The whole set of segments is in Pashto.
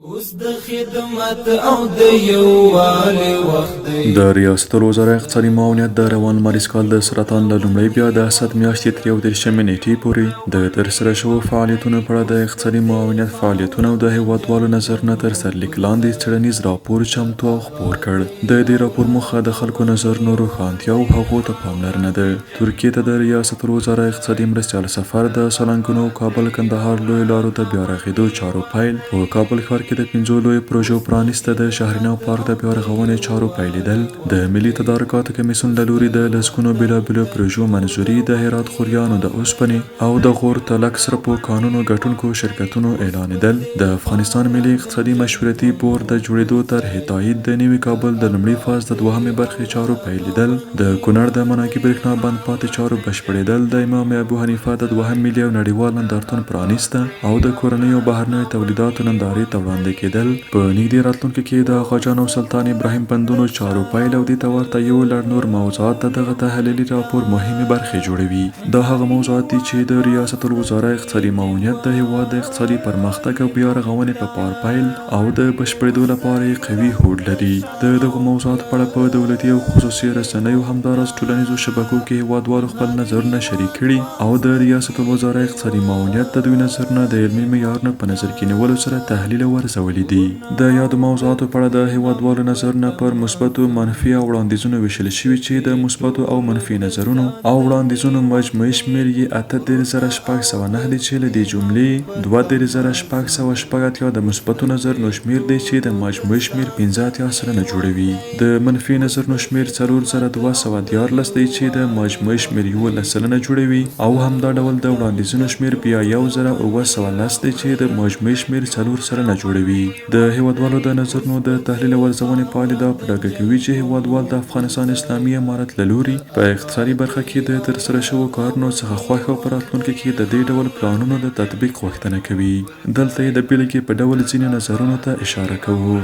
اوس د خدمت او د یووالي وخت دی. د ریاست الوزرا اقتصادي معاونیت د روان مالیز کال د سرطان له لومړۍ بیا د حسد میاشتې تر 31 نیټې پورې د ترسره شوو فعالیتونو په اړه د اقتصادي معاونیت فعالیتونو او د هیوادوالو نظرونه تر سرلیک لاندې څېړنیز راپور چمتو او خپور کړ. د دې راپور موخه د خلکو نظرونو روښانتیا او هغو ته پاملرنه ده. ترکیې ته د ریاست الوزرا اقتصادي مرستیال سفر د سالنګونو کابل کندهار لویو لارو د بیا رغېدو چارو پیل په کابل ښار کې د 5 لویو پروژو پرانیسته د شهرینو پارک د بیا رغونې چارو پیلېدل د ملي تدارکاتو کمیسیون له لوري د لسګونو بېلابېلو پروژو منظوري د هرات خوریانو د اوسپنې او د غور تلک سرپو کانونو ګټونکو شرکتونو اعلانېدل د افغانستان ملي اقتصادي مشورتي بورډ د جوړېدو طرحې تایید د نوي کابل د لومړي فاز د دوهمې برخې چارو پیلېدل د کونړ د مناکي برېښنا بند پاتې چارو بشپړېدل د امام ابو حنیفه د دوهم ملي او نړیوال نندارتون پرانیسته او د کورنیو بهرنیو تولیداتو نندارې ته وړاندې کېدل. په نږدې راتلونکي کې د آقاجان او سلطان ابراهیم بندونو چارو پیل او دې ته ورته یو لړ نور موضوعات د دغه تحلیلي راپور مهمې برخې جوړوي. دا هغه موضوعات دي چې د ریاست الوزرا اقتصادي معاونیت د هیواد د اقتصادي پرمختګ او بیا رغونې په پار پیل او د بشپړېدو لپاره قوي هوډ لري. د دغو موضوعاتو په اړه په دولتي او خصوصي رسنیو همداراز ټولنیزو شبکو کې هیوادوالو خپل نظرونه شریک کړي او د ریاست الوزرا اقتصادي معاونیت د دوی نظرونه د علمي معیارونو په نظر کې نیولو سره تحلیل او ارزولي دي. د یادو موضوعاتو په اړه د هیوادوالو نظرونه پر مثبتو منفي او وړاندیزونو ویشل شوي چې د مثبتو او منفي نظرونو او وړاندیزونو مجموعي شمېر یې 83,609 دی چې له دې جملې 22,680 د مثبتو نظرونو شمېر دی چې د مجموعي شمېر 15 سلنه جوړوي. د منفي نظرونو شمېر 4,214 دی چې د مجموعي شمېر 11 سلنه جوړوي او همدا ډول د وړاندیزونو شمېر بیا 1,910 دی چې د مجموعي شمېر 4 سلنه جوړوي. د هیوادوالو د نظرونو د تحلیل او ارزونې پایلې دا په ډاګه کوي چې هیوادوال د افغانستان اسلامي امارت له لوري په اقتصادي برخه کې د ترسره شوو کارونو څخه خوښ او په راتلونکي کې د دې ډول پلانونو د تطبیق غوښتنه کوي. دلته یې د بېلګې په ډول ځینې نظرونو ته اشاره کوو.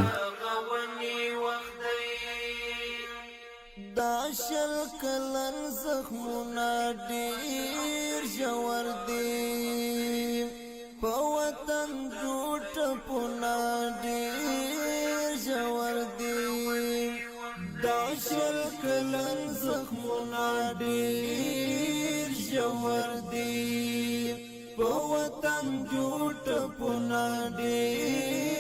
دا شل کلن زخمونه ډېر ژور دي، په وطن ټپونه ډېر ژور دي. دا شل کلن زخمونه ډېر ژور دي، په وطن ټپونه ډېر